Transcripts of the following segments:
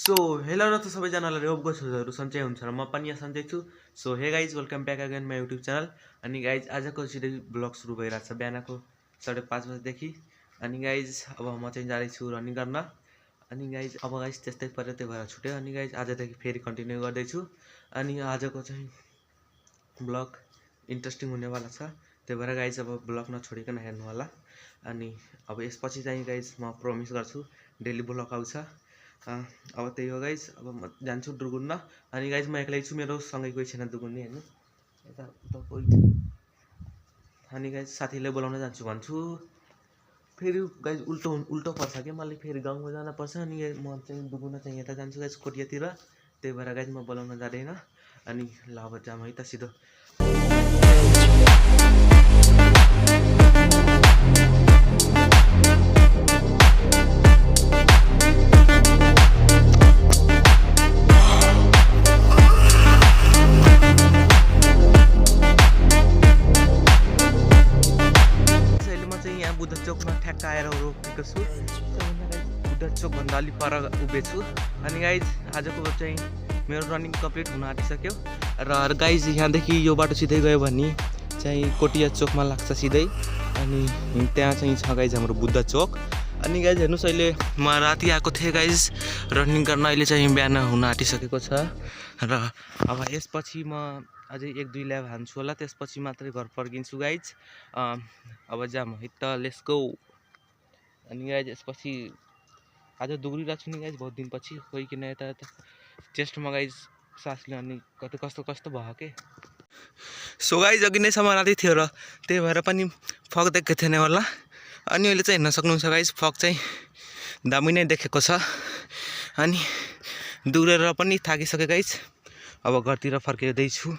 So hello न त सबैजनालाई होप गर्छु सन्चै हुन्छ र म पनि यहाँ सन्चै छु। So hey guys welcome back again my YouTube channel. अनि गाइज आजको सिधै ब्लग सुरु भइरहेको छ बिहानको 5:30 बजेदेखि। अनि गाइज अब म चाहिँ जाँदैछु रनिङ गर्न। अनि गाइज अब गाइज त्यस्तै पऱ्यो त्यही भएर छुट्यो। अनि गाइज आजदेखि फेरि कन्टिन्यू गर्दैछु। अनि आजको चाहिँ ब्लग इन्ट्रेस्टिङ हुनेवाला छ, त्यही भएर गाइज अब ब्लग नछोडिकन हेर्नु होला। अनि अब यसपछि चाहिँ गाइज म प्रोमिस गर्छु डेली ब्लग आउँछ। अब त्यही हो गाइज, अब म जान्छु दुर्गुन्न। अनि गाइज म एक्लै छु, मेरो सँगै कोही छैन दुर्गुन्ने हेर्नु यता उता कोही। अनि गाइज साथीले बोलाउन जान्छु भन्छु, फेरि गाइज उल्टो पर्छ कि मलाई फेरि गाउँमा जानुपर्छ। अनि म चाहिँ दुर्गुन्न चाहिँ यता जान्छु गाइज कोटियातिर, त्यही भएर गाइज म बोलाउन जाँदैन। अनि ल अब जाम है त सिधो। बुद्ध चोकमा ठ्याक्क आएर रोकेको छु। बुद्ध चोकभन्दा अलिक पर उभिएको छु। अनि गाइज आजको चाहिँ मेरो रनिङ कम्प्लिट हुन आँटिसक्यो। र गाइज यहाँदेखि यो बाटो सिधै गयो भने चाहिँ कोटिया चोकमा लाग्छ सिधै। अनि त्यहाँ चाहिँ छ गाइज हाम्रो बुद्ध चोक। अनि गाइज हेर्नुहोस्, अहिले म राति आएको थिएँ गाइज रनिङ गर्न, अहिले चाहिँ बिहान हुन आँटिसकेको छ। र अब यसपछि म अझै 1-2 ल्याब हान्छु होला, त्यसपछि मात्रै घर फर्किन्छु गाइज। अब जाम है त, लेट्स गो। अनि गाइज यसपछि आज दुब्रिरहेको छु नि गाइज बहुत दिनपछि, गइकन यता चेस्टमा गाइज सास लिने कस्तो भयो के। सो गाइज अघि नै सम्म राति थियो र त्यही भएर पनि फक देखेको थिएन होला। अनि अहिले चाहिँ हेर्न सक्नुहुन्छ गाइज फक चाहिँ दामी नै देखेको छ। अनि दुब्रेर पनि थाकिसक्यो गाइज, अब घरतिर फर्किँदैछु।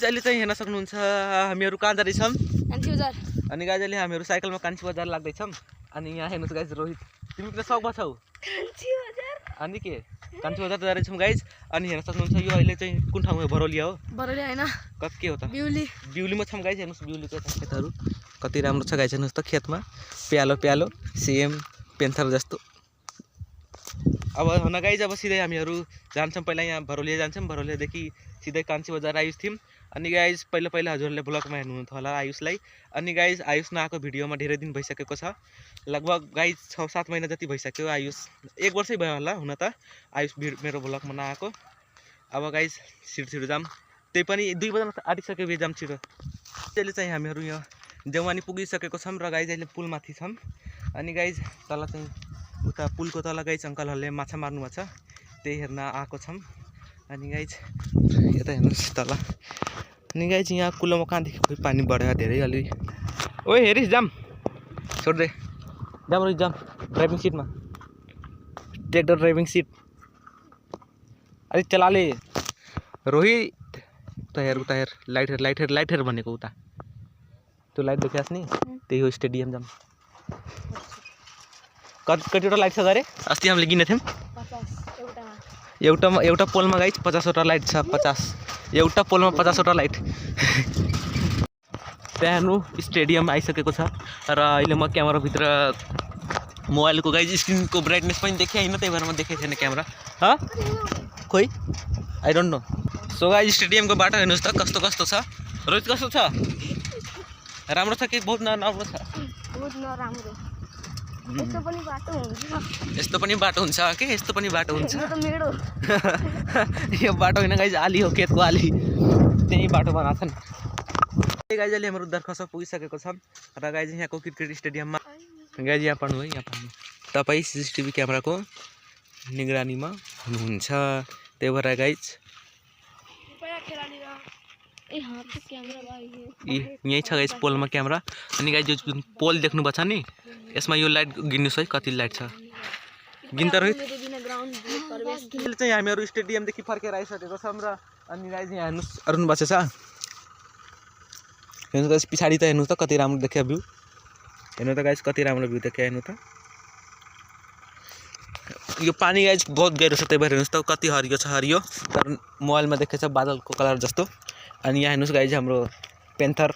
अहिले चाहिँ हेर्न सक्नुहुन्छ हामीहरू कहाँ जाँदैछौँ, कान्छी बजार। अनि गाइज अहिले हामीहरू साइकलमा कान्छी बजार लाग्दैछौँ। अनि यहाँ हेर्नुहोस् गाइज रोहित, तिमी किन सकमा छौ कान्छी बजार? अनि के कान्छी बजार जाँदैछौँ गाइज। अनि हेर्न सक्नुहुन्छ यो अहिले चाहिँ कुन ठाउँ हो? बरौलिया हो? बरौलिया होइन, के हो त? बिउलीमा छौँ गाइज। हेर्नुहोस् बिउलीको खेतहरू कति राम्रो छ गाइज। हेर्नुहोस् त खेतमा प्यालो सेम पेन्थर जस्तो। अब हुन गाइज अब सिधै हामीहरू जान्छौँ, पहिला यहाँ बरौलिया जान्छौँ, बरौलियादेखि सिधै कान्छी बजार आयुष थियौँ। अनि गाइज पहिला हजुरहरूले ब्लगमा हेर्नुहुन्थ्यो होला आयुषलाई। अनि गाइज आयुष नआएको भिडियोमा धेरै दिन भइसकेको छ, लगभग गाइज 6-7 महिना जति भइसक्यो। आयुष 1 वर्षै भयो होला हुन त आयुष मेरो ब्लगमा नआएको। अब गाइज छिटो जाम, त्यही पनि 2 बजीमा आँटिसक्यो बे जाम छिटो। अहिले चाहिँ हामीहरू यहाँ देवानी पुगिसकेको छौँ र गाइज अहिले पुलमाथि छौँ। अनि गाइज तल चाहिँ उता पुलको तल गाइज अङ्कलहरूले माछा मार्नु भएको छ, त्यही हेर्न आएको छौँ। अनि गाइज यता हेर्नुहोस् तल। अनि गाइज यहाँ कुलोमा कहाँदेखि खोइ पानी बढ्यो धेरै अलि। ओए हेरिस जाम छोड्दै जाम, रोहित जाम ड्राइभिङ सिटमा, टेक द ड्राइभिङ सिट। अलिक चलाले रोहित। उता हेर लाइट भनेको उता त्यो लाइट देखास् नि, त्यही हो स्टेडियम जाम। कतिवटा लाइट छ गरे अस्ति हामीले किनेको थियौँ? एउटा पोलमा गाइज 50वटा लाइट छ। 50 एउटा पोलमा 50वटा लाइट। त्यहाँ हेर्नु स्टेडियम आइसकेको छ। र अहिले म क्यामेराभित्र मोबाइलको गाइज स्क्रिनको ब्राइटनेस पनि देखेँ होइन, त्यही भएर म देखेको थिएन क्यामेरा। खोइ I don't know. So guys स्टेडियमको बाटो हेर्नुहोस् त कस्तो छ। रोहित कस्तो छ? राम्रो छ कि बहुत नराम्रो छ? बहुत नराम्रो। यस्तो पनि बाटो हुन्छ के? यस्तो पनि बाटो हुन्छ। यो बाटो होइन गाइज, आली हो, खेतको आली, त्यही बाटो बनाएको छन्। गाइज अहिले हाम्रो दरखसा पुगिसकेको छ र गाइज यहाँको क्रिकेट स्टेडियममा गाइज यहाँ पढ्नु है, यहाँ पढ्नु तपाईँ CCTV क्यामेराको निगरानीमा हुनुहुन्छ। त्यही भएर गाइज यही छ गाइज पोलमा क्यामेरा। अनि गाइज यो जुन पोल देख्नु भएको छ नि यसमा यो लाइट गिन्नुहोस् है कति लाइट छ गिन्दा रोहित। अहिले चाहिँ हामीहरू स्टेडियमदेखि फर्केर आइसकेको छौँ र अनि गाइज यहाँ हेर्नुहोस् अरुण बसेछ हेर्नु त पछाडि त हेर्नु त कति राम्रो देखियो भ्यू हेर्नु त गाइज कति राम्रो भ्यू देखियो हेर्नु त। यो पानी गाइज बहुत गहिरो छ त्यही भएर हेर्नुहोस् त कति हरियो छ हरियो तर मोबाइलमा देखेछ बादलको कलर जस्तो। अनि यहाँ हेर्नुहोस् गाइज हाम्रो पेन्थर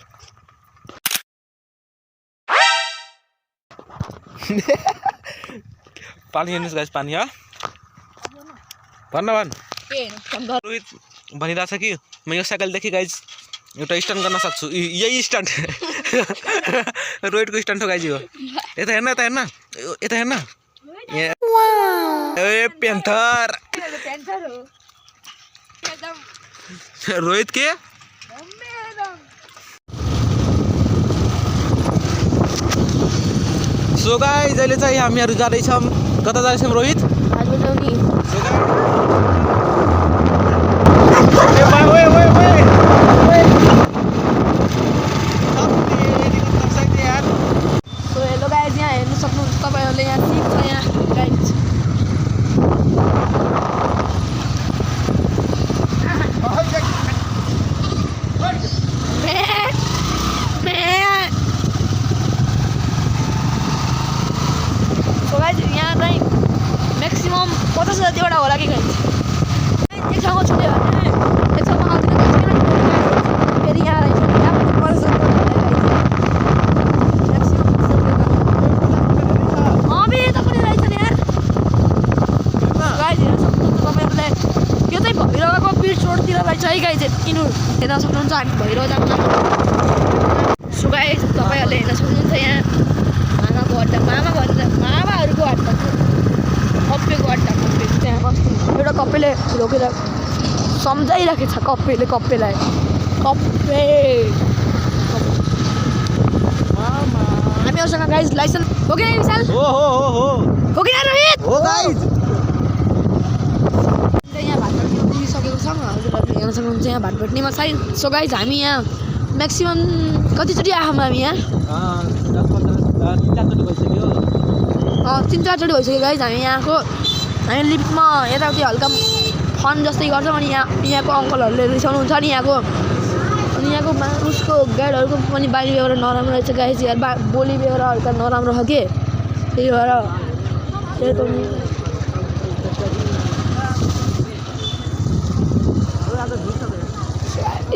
पानी हेर्नुहोस् गाइज पानी हो भन्न भन रोहित भनिरहेछ कि म यो साइकलदेखि गाइज एउटा स्टन्ट गर्न सक्छु यही स्टन्ट रोहितको स्टन्ट हो गाइज यो। यता हेर्न यता हेर्न यता हेर्न ए पेन्थर रोहित के सो गाइज अहिले चाहिँ हामीहरू जाँदैछौँ कता जाँदैछौँ रोहित हेलो गाइज यहाँ हेर्नु सक्नुहुन्छ तपाईँहरूले यहाँ सिट छ यहाँ गाइज यहाँ चाहिँ म्याक्सिमम 50 जतिवटा होला कि गाइज एक ठाउँमा छुट्यो भने एक ठाउँमा आउँदैन फेरि यहाँ रहेछ भैरवाको पिच रोडतिर रहेछ है गाइज किन हेर्न सक्नुहुन्छ हामी भैरव जानु सो गाइज तपाईँहरूले हेर्न सक्नुहुन्छ यहाँ मामाको अड्डा मामाहरूको अड्डा कप्पेको अड्डा कप्पे त्यहाँ कस्तो एउटा कप्पेले रोकेर सम्झाइराखेको छ कप्पेलाई कप्पे हामीहरूसँग गाइज लाइसेन्स हो कि नहीं विशाल हो कि नहीं रोहित हो गाइज यहाँ भाटभट्टीमा पुगिसकेको छौँ हजुरहरूले हेर्न सक्नुहुन्छ यहाँ भाटभट्टीमा साइज सो गाइज हामी यहाँ म्याक्सिमम कतिचोटि आयौँ हामी यहाँ 3-4 चोटि भइसक्यो गाइज हामी यहाँको हामी लिफ्टमा यताउति हल्का फन जस्तै गर्छौँ अनि यहाँको अङ्कलहरूले रिसाउनुहुन्छ नि यहाँको अनि यहाँको उसको गाइडहरूको पनि बानी व्यवहार नराम्रो रहेछ गाइज यार बोली व्यवहार हल्का नराम्रो छ कि त्यही भएर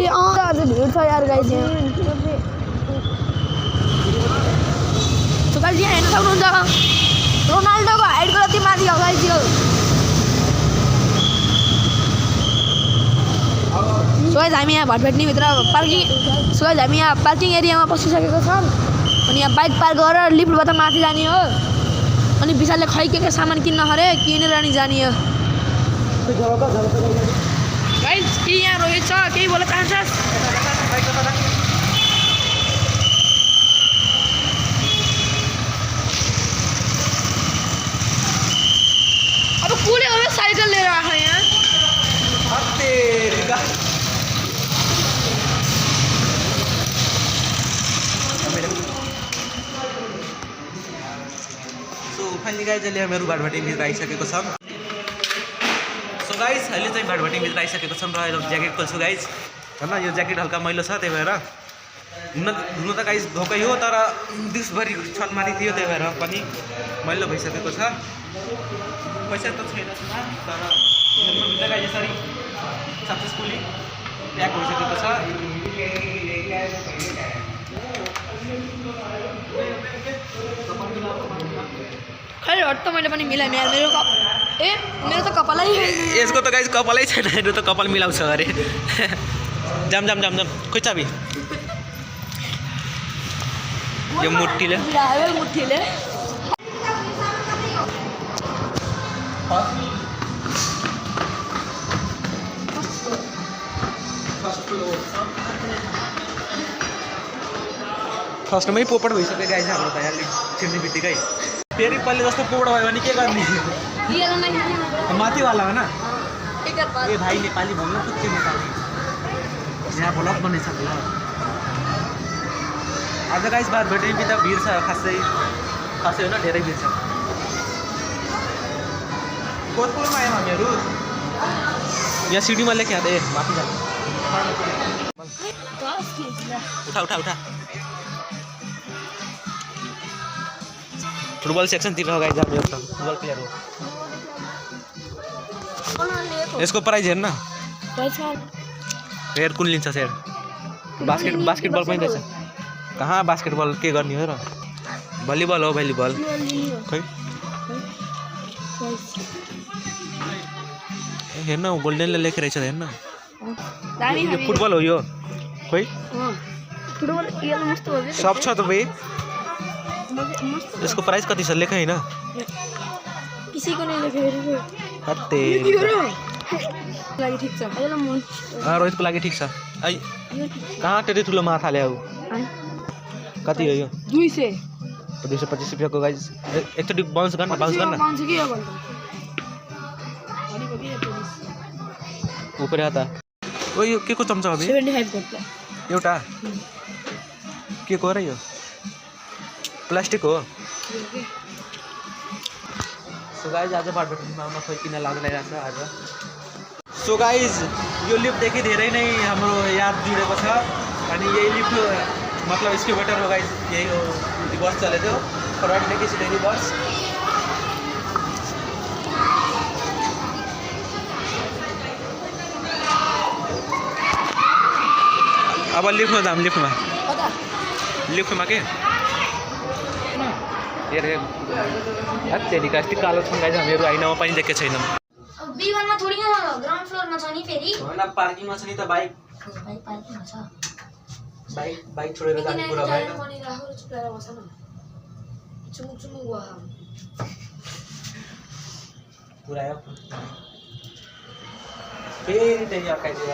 ए आज भिड छ यार गाइज यहाँ सो गाइज यहाँ हेर्न सक्नुहुन्छ रोनाल्डोको हाइटको जति माथि हो गाइज यो सो गाइज हामी यहाँ भटभेट्नीभित्र पार्किङ सो गाइज हामी यहाँ पार्किङ एरियामा पसिसकेको छौँ अनि यहाँ बाइक पार्क गरेर लिफ्टबाट माथि जाने हो अनि विशालले खै के सामान किन्न अरे किनेर अनि जाने हो गाइज के यहाँ रोहित छ केही बोल्न चाहन्छस् अब कसले हो साइकल लिएर आएको यहाँ सो फाइनली गाइज अहिले हामीहरू भाटभट्टीभित्र आइसकेको छौँ सो गाइज अहिले चाहिँ भाटभट्टीभित्र आइसकेको छौँ र अहिले ज्याकेट खोल्छु गाइज होइन यो ज्याकेट हल्का मैलो छ त्यही भएर धुनु त गाइज धोकै हो तर दिउँसभरि छलमारी थियो त्यही भएर पनि मैलो भइसकेको छ पैसा त छैन तर हेर्नुभित्र गाइज यसरी सक्सेसफुली प्याक भइसकेको छ खै हट त मैले पनि मिलाएँ मेरो त कपालै यसको त गाइज कपालै छैन यो त कपाल मिलाउँछ अरे जाम खोइ चाबी यो मुट्ठीले फर्स्टमै पोपट भइसक्यो गाइज हाम्रो त यहाँ छिर्ने बित्तिकै फेरि पहिले जस्तो पोपट भयो भने के गर्ने ये वाला नहीं माथि वाला हो ना टिकट बाद ए भाइ नेपाली बोल्न पुग्छ नेपाली यहाँ ब्लग बन्नै सक्ला आज गाइस बात भेट्ने बित्दा भिड छ खासै होइन धेरै भिड छ कोटपुरमा आयौँ हामीहरू यहाँ सिडीमा लेख्या ए माथि जानु उठा उठा उठा फुटबल सेक्सनतिर हो गाइस हामीहरू त फुटबल प्लेयर हो यसको प्राइस हेर्न हेर कुन लिन्छ सेयर बास्केटबल पनि रहेछ कहाँ बास्केटबल के गर्ने हो र भलिबल हो भलिबल खै हेर्न गोल्डनले लेखेर रहेछ हेर्न यो फुटबल हो यो खोइ फुटबल ये मस्त हो गयो सब छ त भाइ यसको प्राइस कति छ लेख हैन किसी को नहीं लेखेको हत्ते लागि ठीक छ अहिले म रोहितको लागि ठीक छ आई कहाँ त्यति ठुलो माछा ल्याऊ कति हो यो 200 225 रुपैयाँको गाइस एकचोटि बाउन्स गर्न बाउन्स के हो भन्नु ऊपर आता ओ यो के को चम्चा हो बे 75 को एउटा के को र यो प्लास्टिक हो सो गाइज आज बाटोमा आउन खोइ किन लाग लागिरहेको छ आज सो गाइज यो लिफ्टदेखि धेरै नै हाम्रो याद जुडेको छ अनि यही लिफ्ट मतलब स्क्युबेटर हो गाइज यही हो रिभर्स चलेको फरवर्डदेखि सिधै रिभर्स अब लिफ्टमा जाम लिफ्टमा के त्यहाँदेखि अस्ति कालो छौँ गाइज हामीहरू आइनामा पनि देखेको छैनौँ B1 मा थोडी न ग्राउन्ड फ्लोरमा छ नि फेरि होइन पार्किङमा छ नि त बाइक पार्किङमा छ बाइक छोडेर जाने कुरा भएन पुरा आयो फेरि त्यही अकाइदियो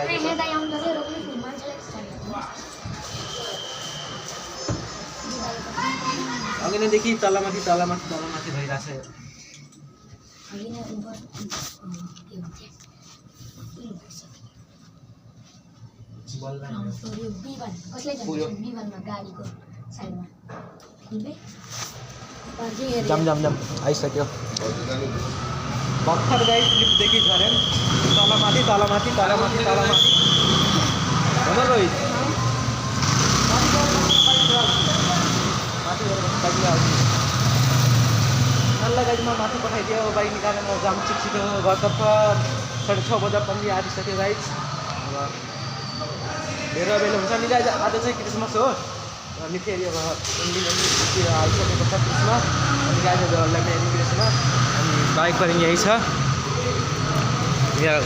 अघि नैदेखि तलमाथि भइरहेछ जाम आइसक्यो भर्खर गाइस लिफ्टदेखि झऱ्यौँ तलमाथि हो रोहित गाइजमा माथि पठाइदियो बाइक निकालेर जाम छिटो घरतर्फ 6:30 बजे पनि आइसक्यो गाइज अब धेरै बेला हुन्छ नि गाइज आज चाहिँ क्रिसमस हो अनि फेरि अब इन्डियनतिर आइसकेको छ क्रिसमस अनि गाइजहरूलाई मेरी क्रिसमस अनि बाइक पनि यही छ यहाँ